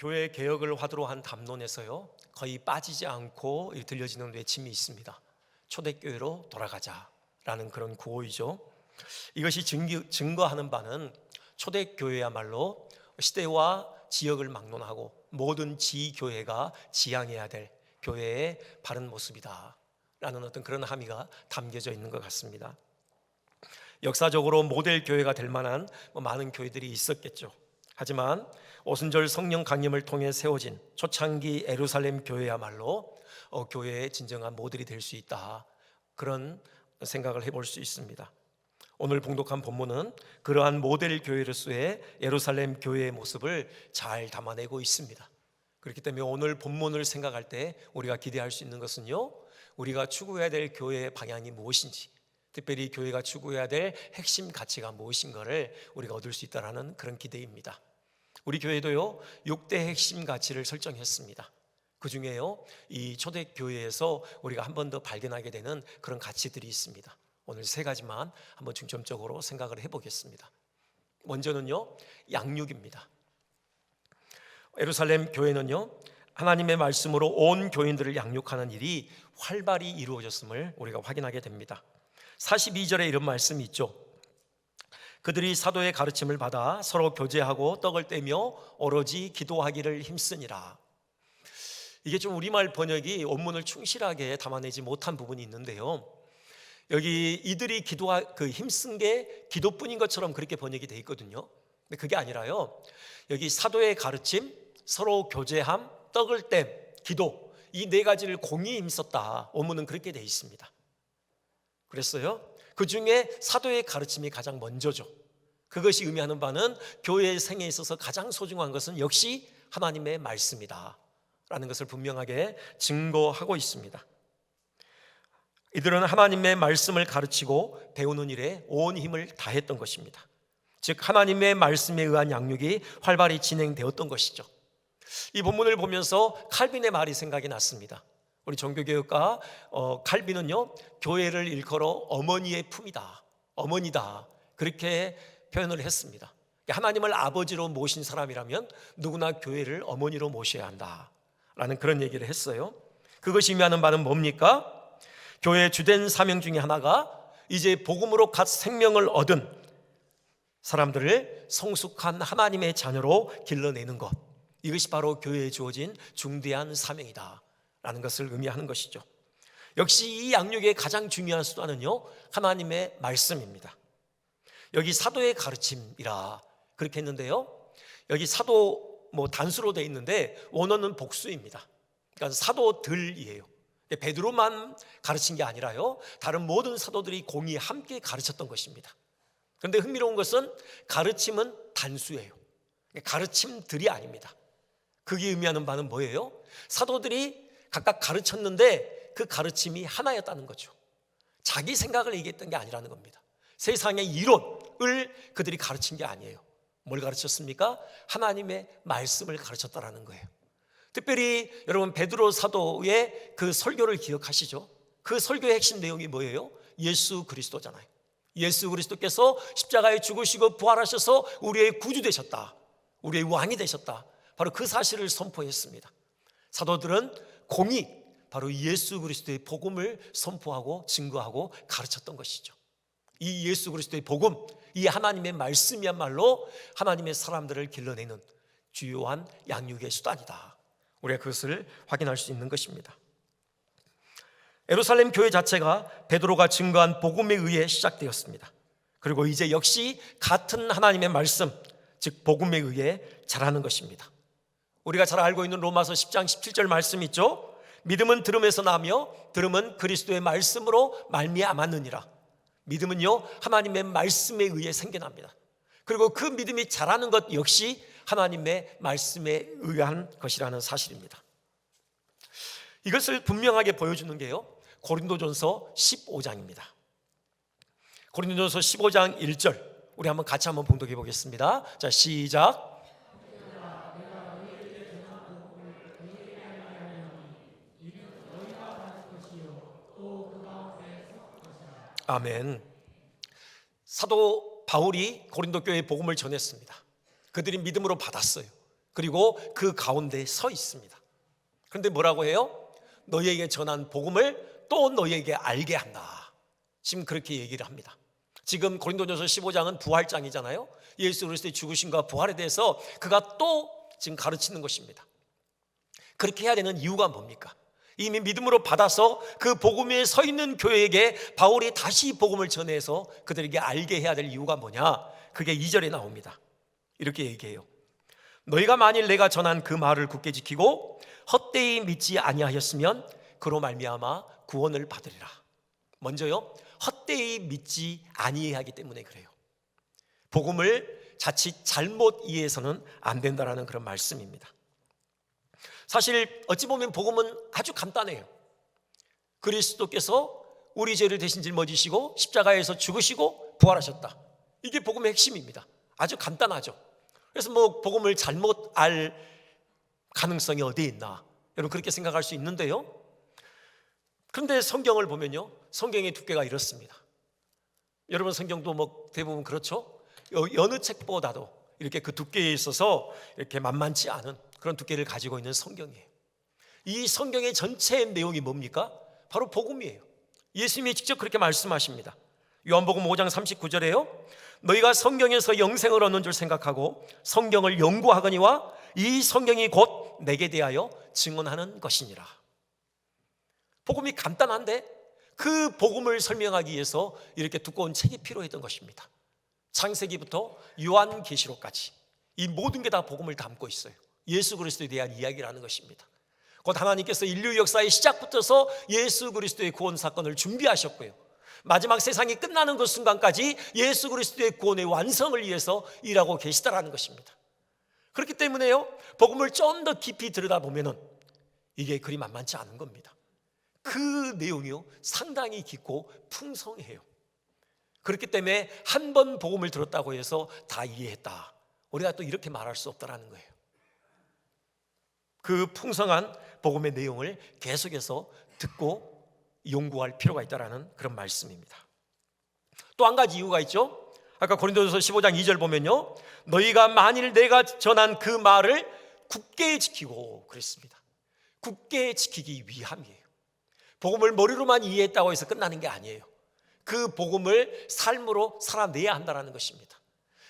교회 개혁을 화두로 한 담론에서요, 거의 빠지지 않고 들려지는 외침이 있습니다. 초대교회로 돌아가자라는 그런 구호이죠. 이것이 증거하는 바는 초대교회야말로 시대와 지역을 막론하고 모든 지교회가 지향해야 될 교회의 바른 모습이다 라는 어떤 그런 함의가 담겨져 있는 것 같습니다. 역사적으로 모델 교회가 될 만한 많은 교회들이 있었겠죠. 하지만 오순절 성령 강림을 통해 세워진 초창기 예루살렘 교회야말로 교회의 진정한 모델이 될 수 있다, 그런 생각을 해볼 수 있습니다. 오늘 봉독한 본문은 그러한 모델 교회로서의 예루살렘 교회의 모습을 잘 담아내고 있습니다. 그렇기 때문에 오늘 본문을 생각할 때 우리가 기대할 수 있는 것은요, 우리가 추구해야 될 교회의 방향이 무엇인지, 특별히 교회가 추구해야 될 핵심 가치가 무엇인가를 우리가 얻을 수 있다는 그런 기대입니다. 우리 교회도요 6대 핵심 가치를 설정했습니다. 그 중에요 이 초대교회에서 우리가 한 번 더 발견하게 되는 그런 가치들이 있습니다. 오늘 3가지만 한번 중점적으로 생각을 해보겠습니다. 먼저는요 양육입니다. 예루살렘 교회는요 하나님의 말씀으로 온 교인들을 양육하는 일이 활발히 이루어졌음을 우리가 확인하게 됩니다. 42절에 이런 말씀이 있죠. 그들이 사도의 가르침을 받아 서로 교제하고 떡을 떼며 오로지 기도하기를 힘쓰니라. 이게 좀 우리말 번역이 원문을 충실하게 담아내지 못한 부분이 있는데요, 여기 이들이 힘쓴 게 기도뿐인 것처럼 그렇게 번역이 되어 있거든요. 근데 그게 아니라요, 여기 사도의 가르침, 서로 교제함, 떡을 땜, 기도, 이 4가지를 공히 힘썼다, 원문은 그렇게 되어 있습니다. 그랬어요. 그 중에 사도의 가르침이 가장 먼저죠. 그것이 의미하는 바는 교회의 생애에 있어서 가장 소중한 것은 역시 하나님의 말씀이다 라는 것을 분명하게 증거하고 있습니다. 이들은 하나님의 말씀을 가르치고 배우는 일에 온 힘을 다했던 것입니다. 즉 하나님의 말씀에 의한 양육이 활발히 진행되었던 것이죠. 이 본문을 보면서 칼빈의 말이 생각이 났습니다. 우리 종교개혁가 칼빈은요 교회를 일컬어 어머니의 품이다, 어머니다, 그렇게 표현을 했습니다. 하나님을 아버지로 모신 사람이라면 누구나 교회를 어머니로 모셔야 한다라는 그런 얘기를 했어요. 그것이 의미하는 바는 뭡니까? 교회의 주된 사명 중에 하나가 이제 복음으로 갓 생명을 얻은 사람들을 성숙한 하나님의 자녀로 길러내는 것, 이것이 바로 교회에 주어진 중대한 사명이다 라는 것을 의미하는 것이죠. 역시 이 양육의 가장 중요한 수단은요 하나님의 말씀입니다. 여기 사도의 가르침이라 그렇게 했는데요, 여기 사도 단수로 되어 있는데 원어는 복수입니다. 그러니까 사도들이에요. 베드로만 가르친 게 아니라요 다른 모든 사도들이 공히 함께 가르쳤던 것입니다. 그런데 흥미로운 것은 가르침은 단수예요. 가르침들이 아닙니다. 그게 의미하는 바는 뭐예요? 사도들이 각각 가르쳤는데 그 가르침이 하나였다는 거죠. 자기 생각을 얘기했던 게 아니라는 겁니다. 세상의 이론을 그들이 가르친 게 아니에요. 뭘 가르쳤습니까? 하나님의 말씀을 가르쳤다라는 거예요. 특별히 여러분 베드로 사도의 그 설교를 기억하시죠? 그 설교의 핵심 내용이 뭐예요? 예수 그리스도잖아요. 예수 그리스도께서 십자가에 죽으시고 부활하셔서 우리의 구주 되셨다, 우리의 왕이 되셨다, 바로 그 사실을 선포했습니다. 사도들은 공히 바로 예수 그리스도의 복음을 선포하고 증거하고 가르쳤던 것이죠. 이 예수 그리스도의 복음, 이 하나님의 말씀이야말로 하나님의 사람들을 길러내는 주요한 양육의 수단이다, 우리가 그것을 확인할 수 있는 것입니다. 예루살렘 교회 자체가 베드로가 증거한 복음에 의해 시작되었습니다. 그리고 이제 역시 같은 하나님의 말씀, 즉 복음에 의해 자라는 것입니다. 우리가 잘 알고 있는 로마서 10장 17절 말씀 있죠? 믿음은 들음에서 나며 들음은 그리스도의 말씀으로 말미암았느니라. 믿음은요 하나님의 말씀에 의해 생겨납니다. 그리고 그 믿음이 자라는 것 역시 하나님의 말씀에 의한 것이라는 사실입니다. 이것을 분명하게 보여주는 게요 고린도전서 15장입니다. 고린도전서 15장 1절 우리 한번 같이 한번 봉독해 보겠습니다. 자, 시작. 아멘. 사도 바울이 고린도 교회에 복음을 전했습니다. 그들이 믿음으로 받았어요. 그리고 그 가운데 서 있습니다. 그런데 뭐라고 해요? 너희에게 전한 복음을 또 너희에게 알게 한다. 지금 그렇게 얘기를 합니다. 지금 고린도전서 15장은 부활장이잖아요. 예수 그리스도의 죽으심과 부활에 대해서 그가 또 지금 가르치는 것입니다. 그렇게 해야 되는 이유가 뭡니까? 이미 믿음으로 받아서 그 복음 위에 서 있는 교회에게 바울이 다시 복음을 전해서 그들에게 알게 해야 될 이유가 뭐냐? 그게 2절에 나옵니다. 이렇게 얘기해요. 너희가 만일 내가 전한 그 말을 굳게 지키고 헛되이 믿지 아니하였으면 그로 말미암아 구원을 받으리라. 먼저요, 헛되이 믿지 아니하기 때문에 그래요. 복음을 자칫 잘못 이해해서는 안 된다라는 그런 말씀입니다. 사실 어찌 보면 복음은 아주 간단해요. 그리스도께서 우리 죄를 대신 짊어지시고 십자가에서 죽으시고 부활하셨다. 이게 복음의 핵심입니다. 아주 간단하죠. 그래서 복음을 잘못 알 가능성이 어디에 있나, 여러분 그렇게 생각할 수 있는데요. 그런데 성경을 보면요, 성경의 두께가 이렇습니다. 여러분 성경도 대부분 그렇죠. 여느 책보다도 이렇게 그 두께에 있어서 이렇게 만만치 않은 그런 두께를 가지고 있는 성경이에요. 이 성경의 전체 내용이 뭡니까? 바로 복음이에요. 예수님이 직접 그렇게 말씀하십니다. 요한복음 5장 39절에요 너희가 성경에서 영생을 얻는 줄 생각하고 성경을 연구하거니와 이 성경이 곧 내게 대하여 증언하는 것이니라. 복음이 간단한데 그 복음을 설명하기 위해서 이렇게 두꺼운 책이 필요했던 것입니다. 창세기부터 요한계시록까지 이 모든 게 다 복음을 담고 있어요. 예수 그리스도에 대한 이야기라는 것입니다. 곧 하나님께서 인류 역사의 시작부터서 예수 그리스도의 구원 사건을 준비하셨고요, 마지막 세상이 끝나는 그 순간까지 예수 그리스도의 구원의 완성을 위해서 일하고 계시다라는 것입니다. 그렇기 때문에요, 복음을 좀 더 깊이 들여다보면은 이게 그리 만만치 않은 겁니다. 그 내용이요, 상당히 깊고 풍성해요. 그렇기 때문에 한 번 복음을 들었다고 해서 다 이해했다, 우리가 또 이렇게 말할 수 없다라는 거예요. 그 풍성한 복음의 내용을 계속해서 듣고 연구할 필요가 있다라는 그런 말씀입니다. 또 한 가지 이유가 있죠. 아까 고린도전서 15장 2절 보면요, 너희가 만일 내가 전한 그 말을 굳게 지키고 그랬습니다. 굳게 지키기 위함이에요. 복음을 머리로만 이해했다고 해서 끝나는 게 아니에요. 그 복음을 삶으로 살아내야 한다는 것입니다.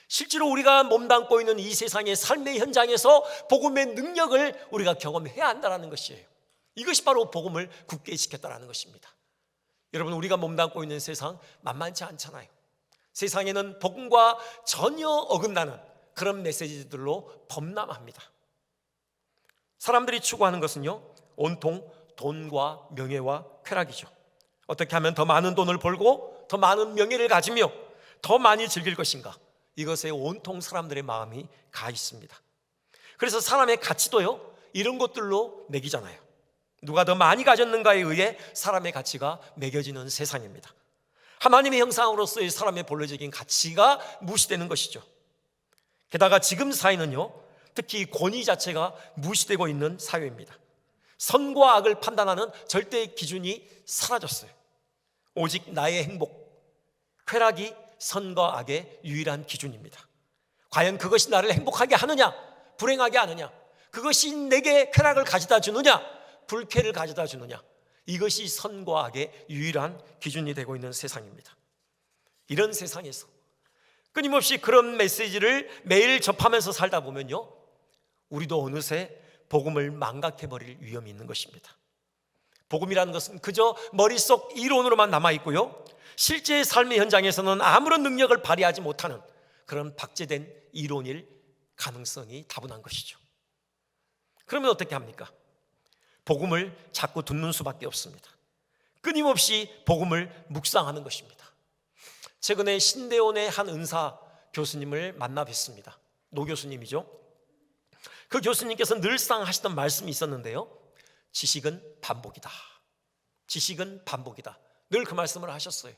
실제로 우리가 몸담고 있는 이 세상의 삶의 현장에서 복음의 능력을 우리가 경험해야 한다는 것이에요. 이것이 바로 복음을 굳게 지켰다는 것입니다. 여러분, 우리가 몸담고 있는 세상 만만치 않잖아요. 세상에는 복음과 전혀 어긋나는 그런 메시지들로 범람합니다. 사람들이 추구하는 것은요, 온통 돈과 명예와 쾌락이죠. 어떻게 하면 더 많은 돈을 벌고 더 많은 명예를 가지며 더 많이 즐길 것인가, 이것에 온통 사람들의 마음이 가 있습니다. 그래서 사람의 가치도요, 이런 것들로 매기잖아요. 누가 더 많이 가졌는가에 의해 사람의 가치가 매겨지는 세상입니다. 하나님의 형상으로서의 사람의 본래적인 가치가 무시되는 것이죠. 게다가 지금 사회는요, 특히 권위 자체가 무시되고 있는 사회입니다. 선과 악을 판단하는 절대 기준이 사라졌어요. 오직 나의 행복, 쾌락이 선과 악의 유일한 기준입니다. 과연 그것이 나를 행복하게 하느냐, 불행하게 하느냐, 그것이 내게 쾌락을 가져다 주느냐, 불쾌를 가져다 주느냐, 이것이 선과 악의 유일한 기준이 되고 있는 세상입니다. 이런 세상에서 끊임없이 그런 메시지를 매일 접하면서 살다 보면요, 우리도 어느새 복음을 망각해버릴 위험이 있는 것입니다. 복음이라는 것은 그저 머릿속 이론으로만 남아있고요, 실제 삶의 현장에서는 아무런 능력을 발휘하지 못하는 그런 박제된 이론일 가능성이 다분한 것이죠. 그러면 어떻게 합니까? 복음을 자꾸 듣는 수밖에 없습니다. 끊임없이 복음을 묵상하는 것입니다. 최근에 신대원의 한 은사 교수님을 만나 뵀습니다. 노 교수님이죠. 그 교수님께서 늘상 하시던 말씀이 있었는데요, 지식은 반복이다. 지식은 반복이다. 늘 그 말씀을 하셨어요.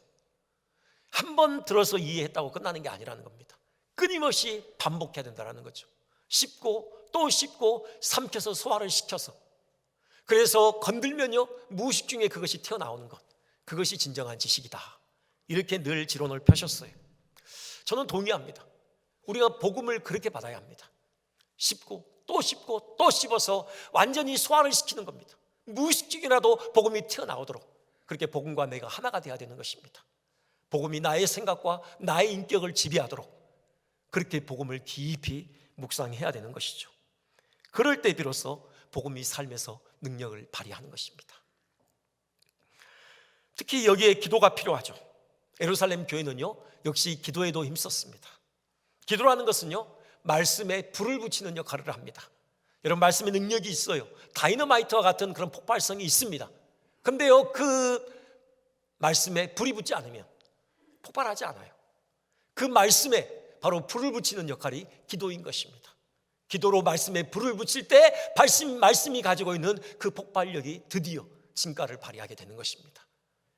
한 번 들어서 이해했다고 끝나는 게 아니라는 겁니다. 끊임없이 반복해야 된다는 거죠. 씹고 또 씹고 삼켜서 소화를 시켜서, 그래서 건들면요, 무의식 중에 그것이 튀어나오는 것, 그것이 진정한 지식이다. 이렇게 늘 지론을 펴셨어요. 저는 동의합니다. 우리가 복음을 그렇게 받아야 합니다. 씹고 또 씹고 또 씹어서 완전히 소화를 시키는 겁니다. 무의식적이라도 복음이 튀어나오도록 그렇게 복음과 내가 하나가 되어야 되는 것입니다. 복음이 나의 생각과 나의 인격을 지배하도록 그렇게 복음을 깊이 묵상해야 되는 것이죠. 그럴 때 비로소 복음이 삶에서 능력을 발휘하는 것입니다. 특히 여기에 기도가 필요하죠. 예루살렘 교회는요, 역시 기도에도 힘썼습니다. 기도라는 것은요, 말씀에 불을 붙이는 역할을 합니다. 여러분, 말씀에 능력이 있어요. 다이너마이트와 같은 그런 폭발성이 있습니다. 근데요, 그 말씀에 불이 붙지 않으면 폭발하지 않아요. 그 말씀에 바로 불을 붙이는 역할이 기도인 것입니다. 기도로 말씀에 불을 붙일 때 말씀이 가지고 있는 그 폭발력이 드디어 진가를 발휘하게 되는 것입니다.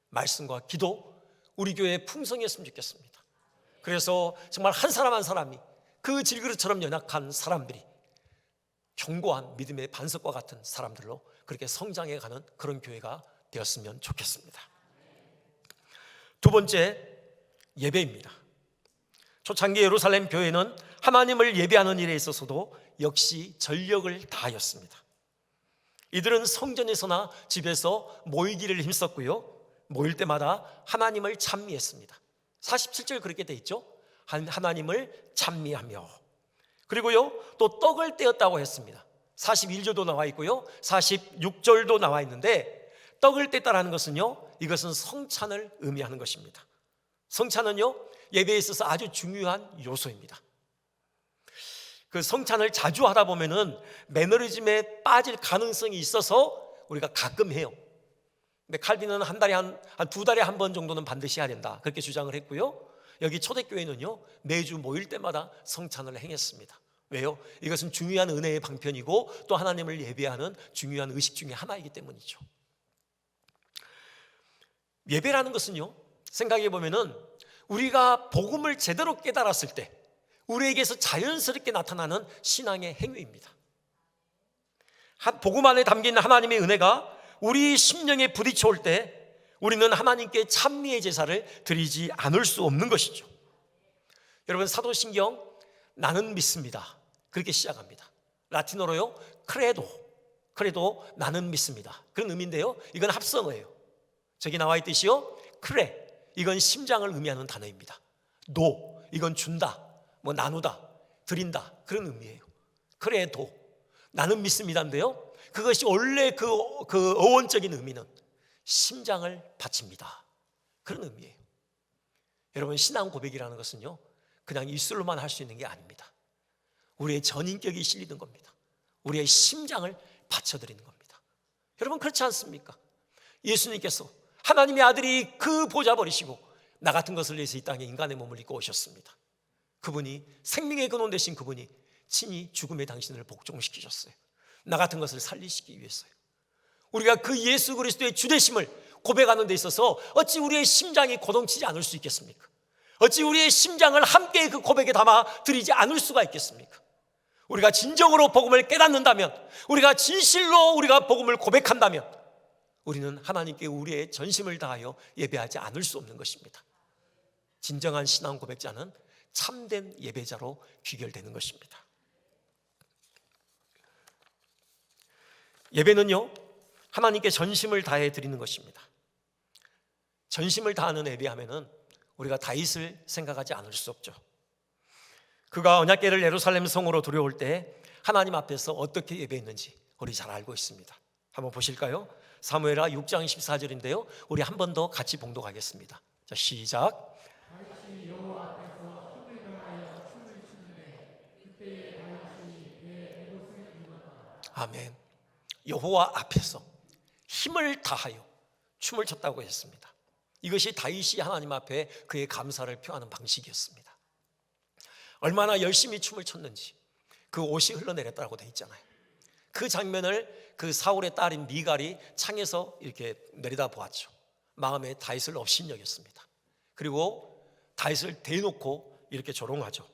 말씀과 기도, 우리 교회에 풍성했으면 좋겠습니다. 그래서 정말 한 사람 한 사람이 그 질그릇처럼 연약한 사람들이 견고한 믿음의 반석과 같은 사람들로 그렇게 성장해가는 그런 교회가 되었으면 좋겠습니다. 두 번째, 예배입니다. 초창기 예루살렘 교회는 하나님을 예배하는 일에 있어서도 역시 전력을 다하였습니다. 이들은 성전에서나 집에서 모이기를 힘썼고요, 모일 때마다 하나님을 찬미했습니다. 47절 그렇게 돼 있죠. 하나님을 찬미하며, 그리고요 또 떡을 떼었다고 했습니다. 41절도 나와 있고요 46절도 나와 있는데, 떡을 뗐다라는 것은요, 이것은 성찬을 의미하는 것입니다. 성찬은요, 예배에 있어서 아주 중요한 요소입니다. 그 성찬을 자주 하다 보면은 매너리즘에 빠질 가능성이 있어서 우리가 가끔 해요. 근데 칼빈은 한 두 달에 한 번 정도는 반드시 해야 된다, 그렇게 주장을 했고요, 여기 초대교회는요, 매주 모일 때마다 성찬을 행했습니다. 왜요? 이것은 중요한 은혜의 방편이고 또 하나님을 예배하는 중요한 의식 중에 하나이기 때문이죠. 예배라는 것은요, 생각해 보면은 우리가 복음을 제대로 깨달았을 때 우리에게서 자연스럽게 나타나는 신앙의 행위입니다. 복음 안에 담긴 하나님의 은혜가 우리 심령에 부딪혀올 때 우리는 하나님께 찬미의 제사를 드리지 않을 수 없는 것이죠. 여러분, 사도신경 나는 믿습니다, 그렇게 시작합니다. 라틴어로요, 크레도, 나는 믿습니다, 그런 의미인데요, 이건 합성어예요. 저기 나와 있듯이요, 크레, 이건 심장을 의미하는 단어입니다. 노, 이건 준다, 나누다, 드린다, 그런 의미예요. 크레도, 나는 믿습니다인데요, 그것이 원래 그 어원적인 의미는 심장을 바칩니다, 그런 의미예요. 여러분, 신앙 고백이라는 것은요, 그냥 입술로만 할 수 있는 게 아닙니다. 우리의 전인격이 실리는 겁니다. 우리의 심장을 바쳐드리는 겁니다. 여러분, 그렇지 않습니까? 예수님께서 하나님의 아들이 그 보좌 버리시고 나 같은 것을 위해서 이 땅에 인간의 몸을 입고 오셨습니다. 그분이 생명의 근원 되신 그분이 친히 죽음의 당신을 복종시키셨어요. 나 같은 것을 살리시기 위해서요. 우리가 그 예수 그리스도의 주되심을 고백하는 데 있어서 어찌 우리의 심장이 고동치지 않을 수 있겠습니까? 어찌 우리의 심장을 함께 그 고백에 담아 드리지 않을 수가 있겠습니까? 우리가 진정으로 복음을 깨닫는다면, 우리가 진실로 우리가 복음을 고백한다면 우리는 하나님께 우리의 전심을 다하여 예배하지 않을 수 없는 것입니다. 진정한 신앙 고백자는 참된 예배자로 귀결되는 것입니다. 예배는요, 하나님께 전심을 다해 드리는 것입니다. 전심을 다하는 예배하면은 우리가 다윗을 생각하지 않을 수 없죠. 그가 언약궤를 예루살렘 성으로 들여올 때 하나님 앞에서 어떻게 예배했는지 우리 잘 알고 있습니다. 한번 보실까요? 사무엘하 6장 14절인데요, 우리 한 번 더 같이 봉독하겠습니다. 자, 시작. 아멘. 여호와 앞에서 힘을 다하여 춤을 췄다고 했습니다. 이것이 다윗이 하나님 앞에 그의 감사를 표하는 방식이었습니다. 얼마나 열심히 춤을 췄는지 그 옷이 흘러내렸다고 되어 있잖아요. 그 장면을 그 사울의 딸인 미갈이 창에서 이렇게 내려다 보았죠. 마음에 다윗을 업신여겼습니다. 그리고 다윗을 대놓고 이렇게 조롱하죠.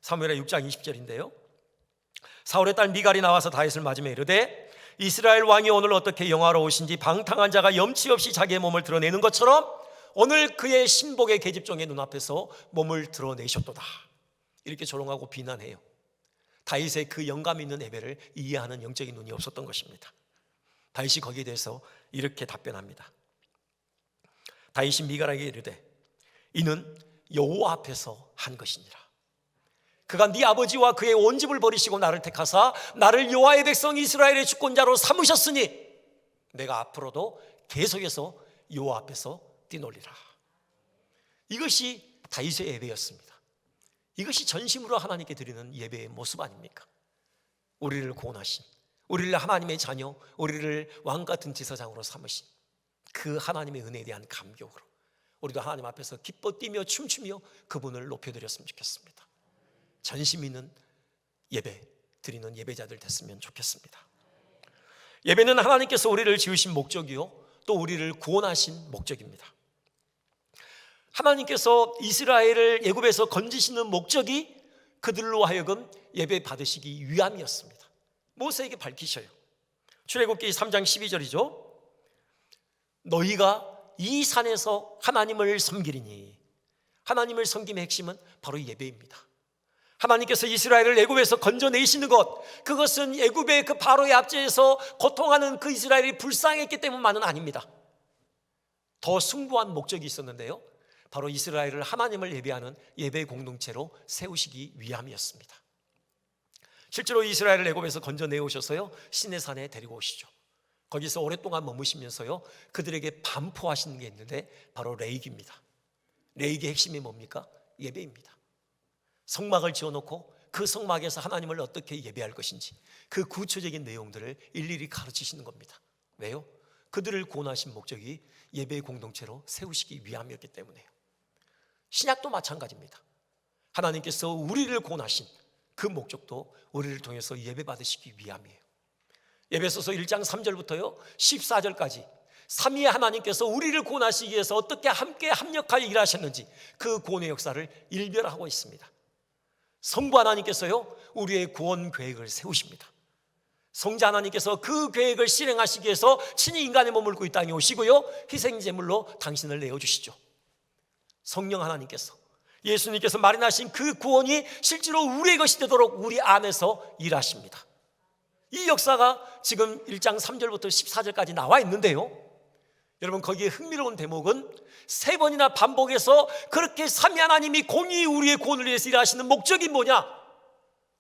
사무엘하 6장 20절인데요, 사울의 딸 미갈이 나와서 다윗을 맞으며 이르되 이스라엘 왕이 오늘 어떻게 영화로우신지 방탕한 자가 염치 없이 자기의 몸을 드러내는 것처럼 오늘 그의 신복의 계집종의 눈앞에서 몸을 드러내셨도다, 이렇게 조롱하고 비난해요. 다윗의 그 영감 있는 예배를 이해하는 영적인 눈이 없었던 것입니다. 다윗이 거기에 대해서 이렇게 답변합니다. 다윗이 미갈에게 이르되 이는 여호와 앞에서 한 것이니라. 그가 네 아버지와 그의 온 집을 버리시고 나를 택하사 나를 여호와의 백성 이스라엘의 주권자로 삼으셨으니 내가 앞으로도 계속해서 여호와 앞에서 뛰놀리라. 이것이 다윗의 예배였습니다. 이것이 전심으로 하나님께 드리는 예배의 모습 아닙니까? 우리를 구원하신, 우리를 하나님의 자녀, 우리를 왕같은 제사장으로 삼으신 그 하나님의 은혜에 대한 감격으로 우리도 하나님 앞에서 기뻐 뛰며 춤추며 그분을 높여드렸으면 좋겠습니다. 전심 있는 예배 드리는 예배자들 됐으면 좋겠습니다. 예배는 하나님께서 우리를 지으신 목적이요 또 우리를 구원하신 목적입니다. 하나님께서 이스라엘을 애굽에서 건지시는 목적이 그들로 하여금 예배 받으시기 위함이었습니다. 모세에게 밝히셔요. 출애굽기 3장 12절이죠. 너희가 이 산에서 하나님을 섬기리니, 하나님을 섬김의 핵심은 바로 예배입니다. 하나님께서 이스라엘을 애굽에서 건져내시는 것, 그것은 애굽의 그 바로의 압제에서 고통하는 그 이스라엘이 불쌍했기 때문만은 아닙니다. 더 숭고한 목적이 있었는데요, 바로 이스라엘을 하나님을 예배하는 예배 공동체로 세우시기 위함이었습니다. 실제로 이스라엘을 애굽에서 건져내오셔서요 시내산에 데리고 오시죠. 거기서 오랫동안 머무시면서요 그들에게 반포하시는 게 있는데 바로 레이기입니다. 레이기의 핵심이 뭡니까? 예배입니다. 성막을 지어놓고 그 성막에서 하나님을 어떻게 예배할 것인지 그 구체적인 내용들을 일일이 가르치시는 겁니다. 왜요? 그들을 구원하신 목적이 예배의 공동체로 세우시기 위함이었기 때문에요. 신약도 마찬가지입니다. 하나님께서 우리를 구원하신 그 목적도 우리를 통해서 예배 받으시기 위함이에요. 에베소서 1장 3절부터요 14절까지 삼위의 하나님께서 우리를 구원하시기 위해서 어떻게 함께 합력하여 일하셨는지 그 구원의 역사를 일별하고 있습니다. 성부 하나님께서요 우리의 구원 계획을 세우십니다. 성자 하나님께서 그 계획을 실행하시기 위해서 친히 인간의 몸을 입고 이 땅에 오시고요 희생제물로 당신을 내어주시죠. 성령 하나님께서, 예수님께서 마련하신 그 구원이 실제로 우리의 것이 되도록 우리 안에서 일하십니다. 이 역사가 지금 1장 3절부터 14절까지 나와 있는데요, 여러분 거기에 흥미로운 대목은 세 번이나 반복해서 그렇게 삼위 하나님이 공의히 우리의 구원을 위해서 일하시는 목적이 뭐냐?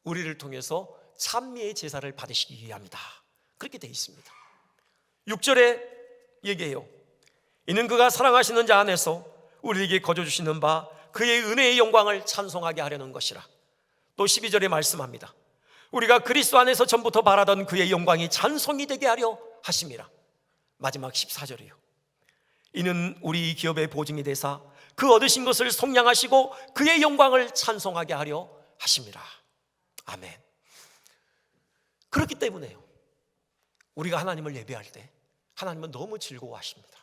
우리를 통해서 찬미의 제사를 받으시기 위함이다. 그렇게 되어 있습니다. 6절에 얘기해요. 이는 그가 사랑하시는 자 안에서 우리에게 거저주시는 바 그의 은혜의 영광을 찬송하게 하려는 것이라. 또 12절에 말씀합니다. 우리가 그리스도 안에서 전부터 바라던 그의 영광이 찬송이 되게 하려 하심이라. 마지막 14절이요. 이는 우리 기업의 보증이 되사 그 얻으신 것을 속량하시고 그의 영광을 찬송하게 하려 하심이라. 아멘. 그렇기 때문에요 우리가 하나님을 예배할 때 하나님은 너무 즐거워하십니다.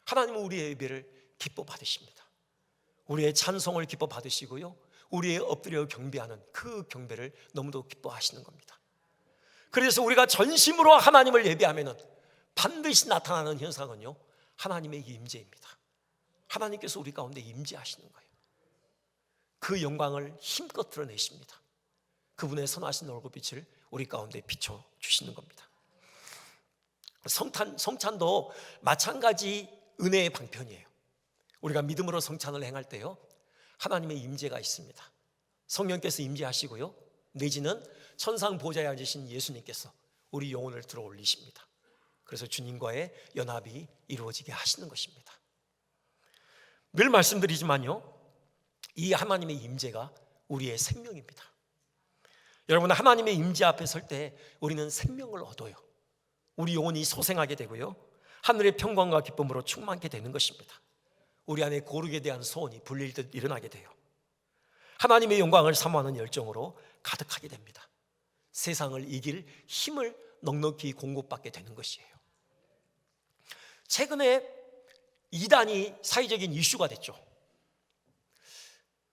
하나님은 우리의 예배를 기뻐 받으십니다. 우리의 찬송을 기뻐 받으시고요 우리의 엎드려 경배하는 그 경배를 너무도 기뻐하시는 겁니다. 그래서 우리가 전심으로 하나님을 예배하면 반드시 나타나는 현상은요 하나님의 임재입니다. 하나님께서 우리 가운데 임재하시는 거예요. 그 영광을 힘껏 드러내십니다. 그분의 선하신 얼굴빛을 우리 가운데 비춰주시는 겁니다. 성찬도 마찬가지 은혜의 방편이에요. 우리가 믿음으로 성찬을 행할 때요 하나님의 임재가 있습니다. 성령께서 임재하시고요 내지는 천상 보좌에 앉으신 예수님께서 우리 영혼을 들어 올리십니다. 그래서 주님과의 연합이 이루어지게 하시는 것입니다. 늘 말씀드리지만요 이 하나님의 임재가 우리의 생명입니다. 여러분 하나님의 임재 앞에 설 때 우리는 생명을 얻어요. 우리 영혼이 소생하게 되고요 하늘의 평강과 기쁨으로 충만케 되는 것입니다. 우리 안에 거룩에 대한 소원이 불릴 듯 일어나게 돼요. 하나님의 영광을 사모하는 열정으로 가득하게 됩니다. 세상을 이길 힘을 넉넉히 공급받게 되는 것이에요. 최근에 이단이 사회적인 이슈가 됐죠.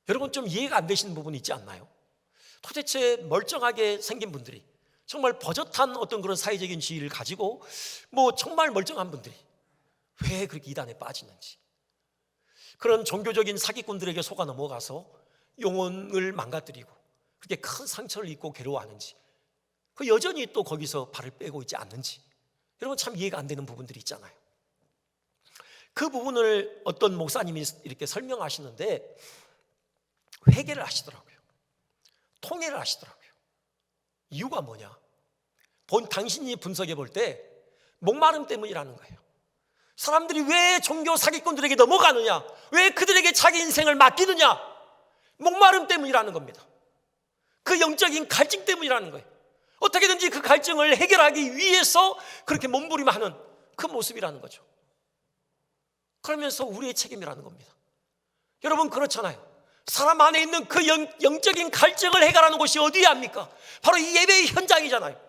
여러분 좀 이해가 안 되시는 부분이 있지 않나요? 도대체 멀쩡하게 생긴 분들이 정말 버젓한 어떤 그런 사회적인 지위를 가지고 정말 멀쩡한 분들이 왜 그렇게 이단에 빠지는지, 그런 종교적인 사기꾼들에게 속아 넘어가서 영혼을 망가뜨리고 그렇게 큰 상처를 입고 괴로워하는지, 그 여전히 또 거기서 발을 빼고 있지 않는지, 여러분 참 이해가 안 되는 부분들이 있잖아요. 그 부분을 어떤 목사님이 이렇게 설명하시는데 회개를 하시더라고요. 통회를 하시더라고요. 이유가 뭐냐? 당신이 분석해 볼 때 목마름 때문이라는 거예요. 사람들이 왜 종교 사기꾼들에게 넘어가느냐? 왜 그들에게 자기 인생을 맡기느냐? 목마름 때문이라는 겁니다. 그 영적인 갈증 때문이라는 거예요. 어떻게든지 그 갈증을 해결하기 위해서 그렇게 몸부림하는 그 모습이라는 거죠. 그러면서 우리의 책임이라는 겁니다. 여러분 그렇잖아요. 사람 안에 있는 그 영적인 갈증을 해결하는 곳이 어디에 합니까? 바로 이 예배의 현장이잖아요.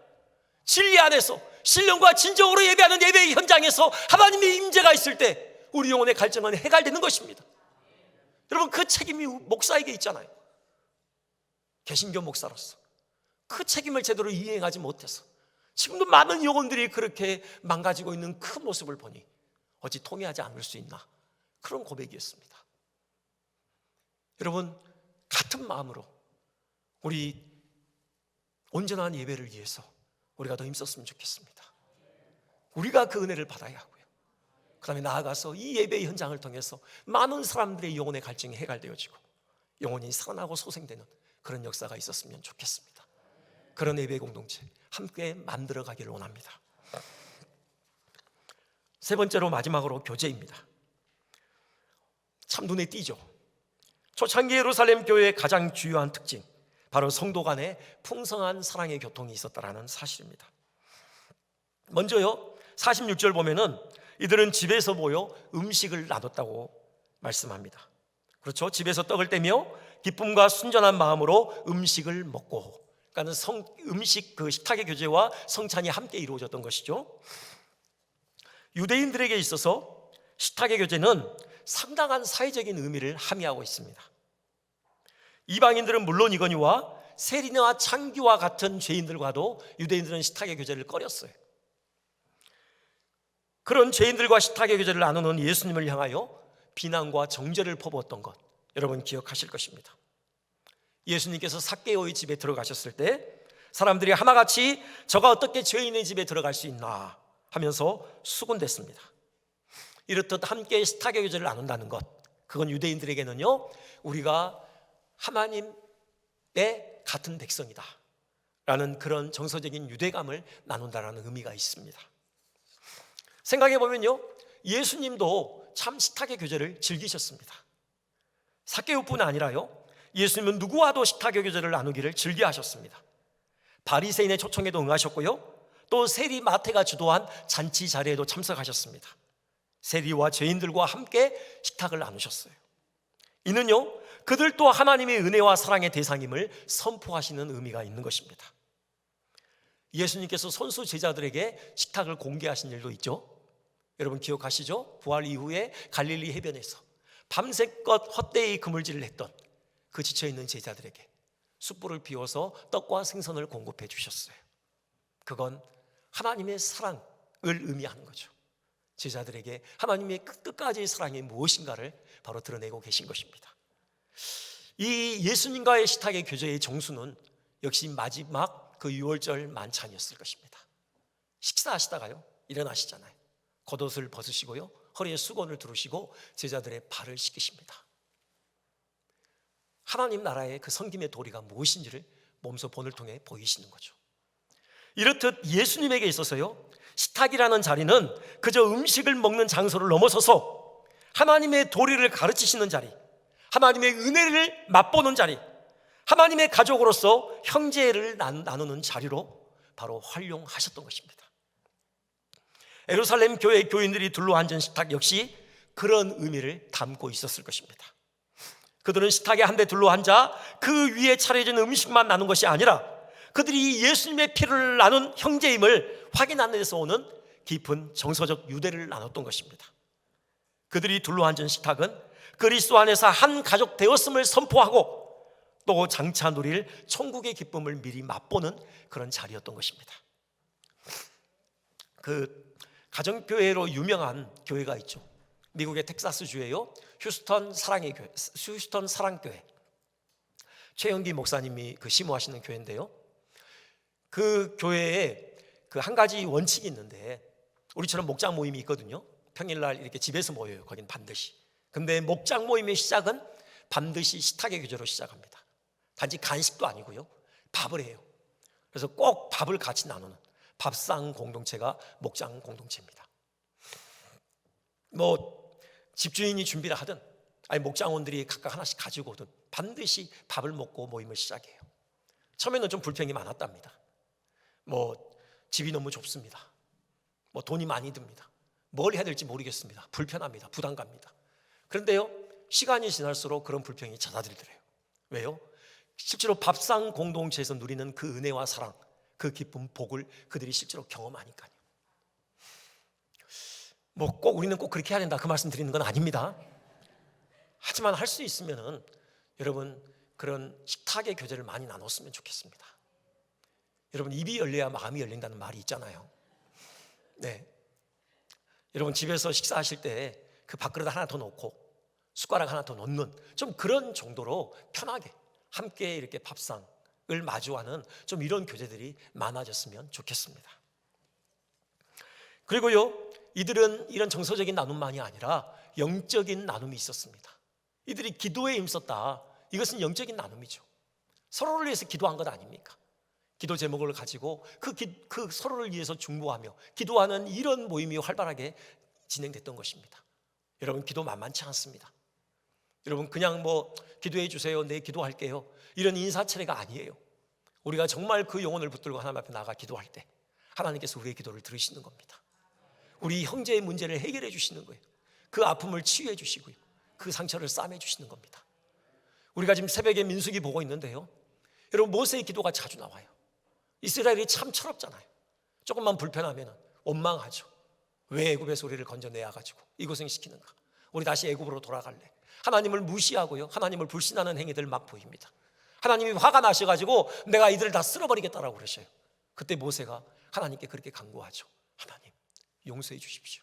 진리 안에서 신령과 진정으로 예배하는 예배의 현장에서 하나님의 임재가 있을 때 우리 영혼의 갈증은 해결되는 것입니다. 여러분 그 책임이 목사에게 있잖아요. 개신교 목사로서 그 책임을 제대로 이행하지 못해서 지금도 많은 영혼들이 그렇게 망가지고 있는 그 모습을 보니 어찌 통회하지 않을 수 있나, 그런 고백이었습니다. 여러분 같은 마음으로 우리 온전한 예배를 위해서 우리가 더 힘썼으면 좋겠습니다. 우리가 그 은혜를 받아야 하고요, 그 다음에 나아가서 이 예배의 현장을 통해서 많은 사람들의 영혼의 갈증이 해결되어지고 영혼이 살아나고 소생되는 그런 역사가 있었으면 좋겠습니다. 그런 예배 공동체 함께 만들어 가기를 원합니다. 세 번째로 마지막으로 교제입니다. 참 눈에 띄죠. 초창기 예루살렘 교회의 가장 주요한 특징, 바로 성도 간에 풍성한 사랑의 교통이 있었다라는 사실입니다. 먼저요, 46절 보면은 이들은 집에서 모여 음식을 나눴다고 말씀합니다. 그렇죠? 집에서 떡을 떼며 기쁨과 순전한 마음으로 음식을 먹고, 그러니까 음식 그 식탁의 교제와 성찬이 함께 이루어졌던 것이죠. 유대인들에게 있어서 식탁의 교제는 상당한 사회적인 의미를 함의하고 있습니다. 이방인들은 물론이거니와 세리나 창기와 같은 죄인들과도 유대인들은 식탁의 교제를 꺼렸어요. 그런 죄인들과 식탁의 교제를 나누는 예수님을 향하여 비난과 정죄를 퍼부었던 것, 여러분 기억하실 것입니다. 예수님께서 삭개오의 집에 들어가셨을 때 사람들이 하나같이 저가 어떻게 죄인의 집에 들어갈 수 있나 하면서 수군댔습니다. 이렇듯 함께 식탁의 교제를 나눈다는 것, 그건 유대인들에게는요, 우리가 하나님의 같은 백성이다 라는 그런 정서적인 유대감을 나눈다라는 의미가 있습니다. 생각해 보면요, 예수님도 참 식탁의 교제를 즐기셨습니다. 삭개오뿐 아니라요, 예수님은 누구와도 식탁의 교제를 나누기를 즐겨하셨습니다. 바리새인의 초청에도 응하셨고요, 또 세리 마태가 주도한 잔치 자리에도 참석하셨습니다. 세리와 죄인들과 함께 식탁을 나누셨어요. 이는요, 그들도 하나님의 은혜와 사랑의 대상임을 선포하시는 의미가 있는 것입니다. 예수님께서 선수 제자들에게 식탁을 공개하신 일도 있죠. 여러분 기억하시죠? 부활 이후에 갈릴리 해변에서 밤새껏 헛되이 그물질을 했던 그 지쳐있는 제자들에게 숯불을 피워서 떡과 생선을 공급해 주셨어요. 그건 하나님의 사랑을 의미하는 거죠. 제자들에게 하나님의 끝까지의 사랑이 무엇인가를 바로 드러내고 계신 것입니다. 이 예수님과의 식탁의 교제의 정수는 역시 마지막 그 6월절 만찬이었을 것입니다. 식사하시다가요, 일어나시잖아요. 겉옷을 벗으시고요, 허리에 수건을 두르시고 제자들의 발을 씻기십니다. 하나님 나라의 그 섬김의 도리가 무엇인지를 몸소 본을 통해 보이시는 거죠. 이렇듯 예수님에게 있어서요, 식탁이라는 자리는 그저 음식을 먹는 장소를 넘어서서 하나님의 도리를 가르치시는 자리, 하나님의 은혜를 맛보는 자리, 하나님의 가족으로서 형제를 나누는 자리로 바로 활용하셨던 것입니다. 예루살렘 교회 교인들이 둘러앉은 식탁 역시 그런 의미를 담고 있었을 것입니다. 그들은 식탁에 한데 둘러앉아 그 위에 차려진 음식만 나눈 것이 아니라 그들이 예수님의 피를 나눈 형제임을 확인하는 데서 오는 깊은 정서적 유대를 나눴던 것입니다. 그들이 둘러앉은 식탁은 그리스도 안에서 한 가족 되었음을 선포하고 또 장차 누릴 천국의 기쁨을 미리 맛보는 그런 자리였던 것입니다. 그 가정교회로 유명한 교회가 있죠. 미국의 텍사스주에요, 휴스턴 사랑교회. 최영기 목사님이 심우하시는 교회인데요, 그 교회에 그 한 가지 원칙이 있는데, 우리처럼 목장 모임이 있거든요. 평일날 이렇게 집에서 모여요. 거긴 반드시. 근데 목장 모임의 시작은 반드시 식탁의 교제로 시작합니다. 단지 간식도 아니고요, 밥을 해요. 그래서 꼭 밥을 같이 나누는 밥상 공동체가 목장 공동체입니다. 뭐 집주인이 준비를 하든, 아니 목장원들이 각각 하나씩 가지고 오든 반드시 밥을 먹고 모임을 시작해요. 처음에는 좀 불평이 많았답니다. 뭐 집이 너무 좁습니다. 뭐 돈이 많이 듭니다. 뭘 해야 될지 모르겠습니다. 불편합니다. 부담 갑니다. 그런데요, 시간이 지날수록 그런 불평이 잦아들더래요. 왜요? 실제로 밥상 공동체에서 누리는 그 은혜와 사랑, 그 기쁨, 복을 그들이 실제로 경험하니까요. 뭐 꼭 우리는 꼭 그렇게 해야 된다, 그 말씀 드리는 건 아닙니다. 하지만 할 수 있으면은 여러분, 그런 식탁의 교제를 많이 나눴으면 좋겠습니다. 여러분, 입이 열려야 마음이 열린다는 말이 있잖아요. 네. 여러분, 집에서 식사하실 때 그 밥그릇 하나 더 놓고 숟가락 하나 더 놓는, 좀 그런 정도로 편하게 함께 이렇게 밥상을 마주하는 좀 이런 교제들이 많아졌으면 좋겠습니다. 그리고요, 이들은 이런 정서적인 나눔만이 아니라 영적인 나눔이 있었습니다. 이들이 기도에 힘썼다. 이것은 영적인 나눔이죠. 서로를 위해서 기도한 것 아닙니까? 기도 제목을 가지고 그 서로를 위해서 중보하며 기도하는 이런 모임이 활발하게 진행됐던 것입니다. 여러분, 기도 만만치 않습니다. 여러분, 그냥 뭐 기도해 주세요, 네 기도할게요, 이런 인사차례가 아니에요. 우리가 정말 그 영혼을 붙들고 하나님 앞에 나가 기도할 때 하나님께서 우리의 기도를 들으시는 겁니다. 우리 형제의 문제를 해결해 주시는 거예요. 그 아픔을 치유해 주시고요, 그 상처를 싸매 주시는 겁니다. 우리가 지금 새벽에 민수기 보고 있는데요, 여러분, 모세의 기도가 자주 나와요. 이스라엘이 참 철없잖아요. 조금만 불편하면 원망하죠. 왜 애굽에서 우리를 건져내야 가지고 이 고생시키는가, 우리 다시 애굽으로 돌아갈래. 하나님을 무시하고요, 하나님을 불신하는 행위들 막 보입니다. 하나님이 화가 나셔가지고 내가 이들을 다 쓸어버리겠다라고 그러셔요. 그때 모세가 하나님께 그렇게 간구하죠. 하나님, 용서해 주십시오.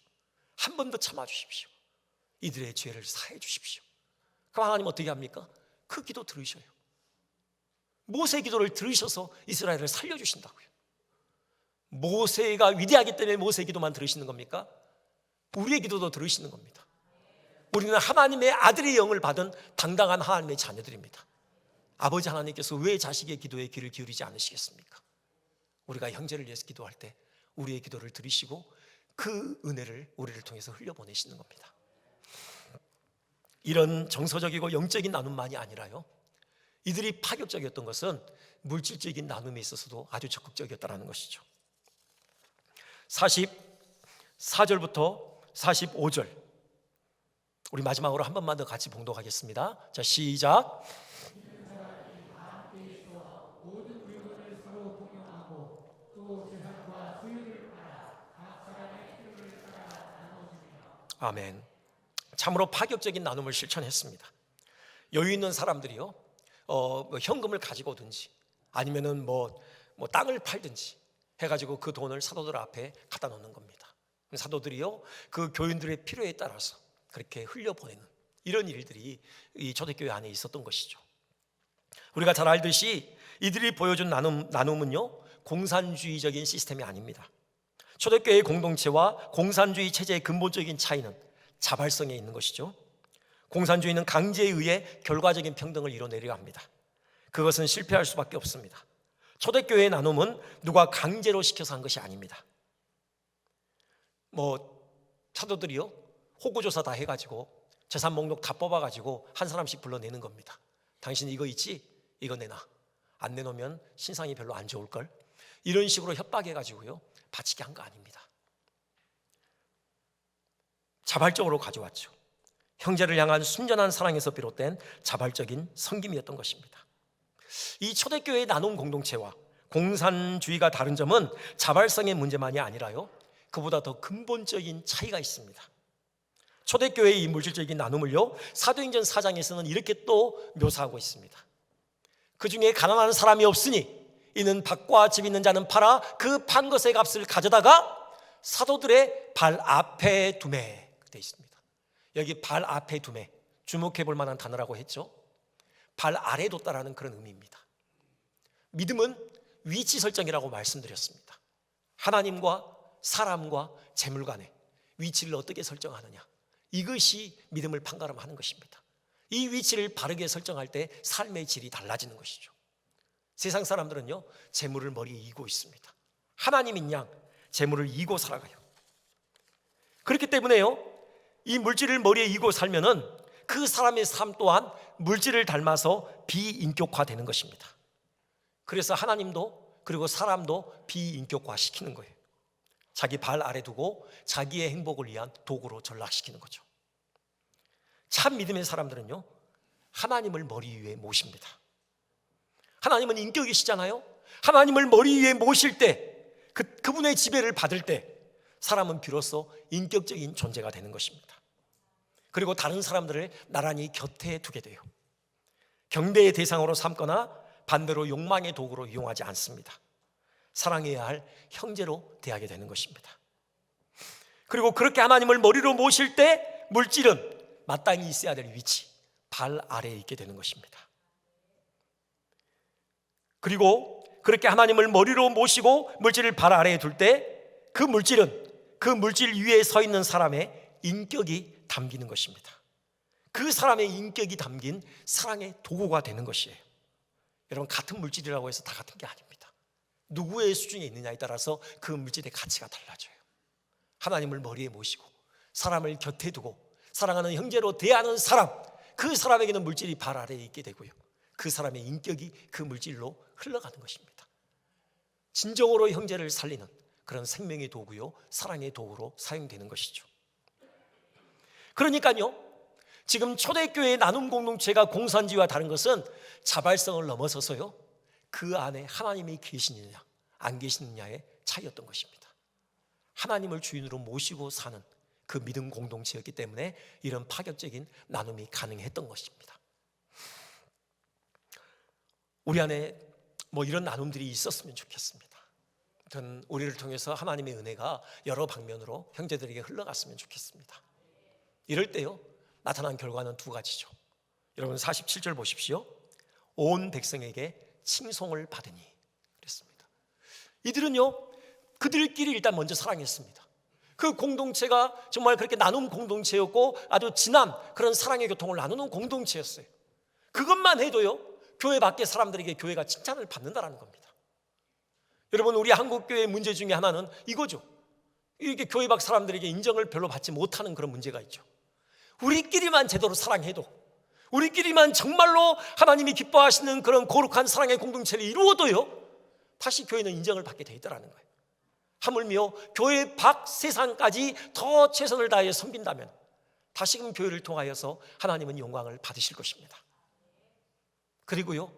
한 번 더 참아주십시오. 이들의 죄를 사해 주십시오. 그럼 하나님 어떻게 합니까? 그 기도 들으셔요. 모세의 기도를 들으셔서 이스라엘을 살려주신다고요. 모세가 위대하기 때문에 모세의 기도만 들으시는 겁니까? 우리의 기도도 들으시는 겁니다. 우리는 하나님의 아들의 영을 받은 당당한 하나님의 자녀들입니다. 아버지 하나님께서 왜 자식의 기도에 귀를 기울이지 않으시겠습니까? 우리가 형제를 위해서 기도할 때 우리의 기도를 들으시고 그 은혜를 우리를 통해서 흘려보내시는 겁니다. 이런 정서적이고 영적인 나눔만이 아니라요, 이들이 파격적이었던 것은 물질적인 나눔에 있어서도 아주 적극적이었다는 것이죠. 44절부터 45절, 우리 마지막으로 한 번만 더 같이 봉독하겠습니다. 자, 시작. 아멘. 참으로 파격적인 나눔을 실천했습니다. 여유 있는 사람들이요, 뭐 현금을 가지고 오든지 아니면은 뭐 땅을 팔든지 해가지고 그 돈을 사도들 앞에 갖다 놓는 겁니다. 사도들이요, 그 교인들의 필요에 따라서 그렇게 흘려보내는 이런 일들이 이 초대교회 안에 있었던 것이죠. 우리가 잘 알듯이 이들이 보여준 나눔은요, 공산주의적인 시스템이 아닙니다. 초대교회의 공동체와 공산주의 체제의 근본적인 차이는 자발성에 있는 것이죠. 공산주의는 강제에 의해 결과적인 평등을 이뤄내려 합니다. 그것은 실패할 수밖에 없습니다. 초대교회의 나눔은 누가 강제로 시켜서 한 것이 아닙니다. 뭐 사도들이요, 호구조사 다 해가지고 재산 목록 다 뽑아가지고 한 사람씩 불러내는 겁니다. 당신 이거 있지? 이거 내놔. 안 내놓으면 신상이 별로 안 좋을걸? 이런 식으로 협박해가지고요 바치게 한 거 아닙니다. 자발적으로 가져왔죠. 형제를 향한 순전한 사랑에서 비롯된 자발적인 섬김이었던 것입니다. 이 초대교회의 나눔 공동체와 공산주의가 다른 점은 자발성의 문제만이 아니라요, 그보다 더 근본적인 차이가 있습니다. 초대교회의 이 물질적인 나눔을요, 사도행전 4장에서는 이렇게 또 묘사하고 있습니다. 그 중에 가난한 사람이 없으니 이는 밭과 집 있는 자는 팔아 그 판 것의 값을 가져다가 사도들의 발 앞에 두매 되어 있습니다. 여기 발 앞에 두매, 주목해 볼 만한 단어라고 했죠. 발 아래에 뒀다라는 그런 의미입니다. 믿음은 위치 설정이라고 말씀드렸습니다. 하나님과 사람과 재물 간의 위치를 어떻게 설정하느냐, 이것이 믿음을 판가름하는 것입니다. 이 위치를 바르게 설정할 때 삶의 질이 달라지는 것이죠. 세상 사람들은요, 재물을 머리에 이고 있습니다. 하나님인 양 재물을 이고 살아가요. 그렇기 때문에요, 이 물질을 머리에 이고 살면은 그 사람의 삶 또한 물질을 닮아서 비인격화되는 것입니다. 그래서 하나님도 그리고 사람도 비인격화 시키는 거예요. 자기 발 아래 두고 자기의 행복을 위한 도구로 전락시키는 거죠. 참 믿음의 사람들은요, 하나님을 머리 위에 모십니다. 하나님은 인격이시잖아요. 하나님을 머리 위에 모실 때, 그분의 지배를 받을 때 사람은 비로소 인격적인 존재가 되는 것입니다. 그리고 다른 사람들을 나란히 곁에 두게 돼요. 경배의 대상으로 삼거나 반대로 욕망의 도구로 이용하지 않습니다. 사랑해야 할 형제로 대하게 되는 것입니다. 그리고 그렇게 하나님을 머리로 모실 때 물질은 마땅히 있어야 될 위치, 발 아래에 있게 되는 것입니다. 그리고 그렇게 하나님을 머리로 모시고 물질을 발 아래에 둘 때 그 물질은 그 물질 위에 서 있는 사람의 인격이 담기는 것입니다. 그 사람의 인격이 담긴 사랑의 도구가 되는 것이에요. 여러분, 같은 물질이라고 해서 다 같은 게 아닙니다. 누구의 수준에 있느냐에 따라서 그 물질의 가치가 달라져요. 하나님을 머리에 모시고 사람을 곁에 두고 사랑하는 형제로 대하는 사람, 그 사람에게는 물질이 발 아래에 있게 되고요, 그 사람의 인격이 그 물질로 흘러가는 것입니다. 진정으로 형제를 살리는 그런 생명의 도구요, 사랑의 도구로 사용되는 것이죠. 그러니까요, 지금 초대교회의 나눔 공동체가 공산지와 다른 것은 자발성을 넘어서서요, 그 안에 하나님이 계시느냐 안 계시느냐의 차이였던 것입니다. 하나님을 주인으로 모시고 사는 그 믿음 공동체였기 때문에 이런 파격적인 나눔이 가능했던 것입니다. 우리 안에 이런 나눔들이 있었으면 좋겠습니다. 저는 우리를 통해서 하나님의 은혜가 여러 방면으로 형제들에게 흘러갔으면 좋겠습니다. 이럴 때요, 나타난 결과는 두 가지죠. 여러분 47절 보십시오. 온 백성에게 칭송을 받으니 그랬습니다. 이들은요, 그들끼리 일단 먼저 사랑했습니다. 그 공동체가 정말 그렇게 나눔 공동체였고 아주 진한 그런 사랑의 교통을 나누는 공동체였어요. 그것만 해도요, 교회 밖의 사람들에게 교회가 칭찬을 받는다는 겁니다. 여러분, 우리 한국교회의 문제 중에 하나는 이거죠. 이게 교회 밖 사람들에게 인정을 별로 받지 못하는 그런 문제가 있죠. 우리끼리만 제대로 사랑해도, 우리끼리만 정말로 하나님이 기뻐하시는 그런 거룩한 사랑의 공동체를 이루어도요, 다시 교회는 인정을 받게 돼 있더라는 거예요. 하물며 교회 밖 세상까지 더 최선을 다해 섬긴다면 다시금 교회를 통하여서 하나님은 영광을 받으실 것입니다. 그리고요,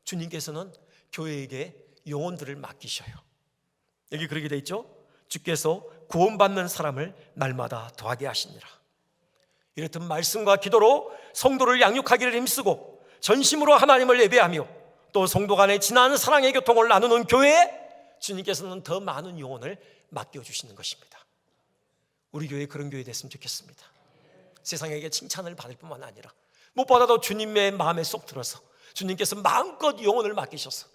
주님께서는 교회에게 영혼들을 맡기셔요. 여기 그렇게 돼 있죠. 주께서 구원받는 사람을 날마다 더하게 하시니라. 이렇듯 말씀과 기도로 성도를 양육하기를 힘쓰고 전심으로 하나님을 예배하며 또 성도 간의 진한 사랑의 교통을 나누는 교회에 주님께서는 더 많은 영혼을 맡겨주시는 것입니다. 우리 교회 그런 교회 됐으면 좋겠습니다. 세상에게 칭찬을 받을 뿐만 아니라 무엇보다도 주님의 마음에 쏙 들어서 주님께서 마음껏 영혼을 맡기셔서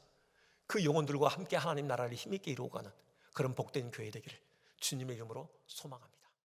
그 영혼들과 함께 하나님 나라를 힘있게 이루어가는 그런 복된 교회 되기를 주님의 이름으로 소망합니다.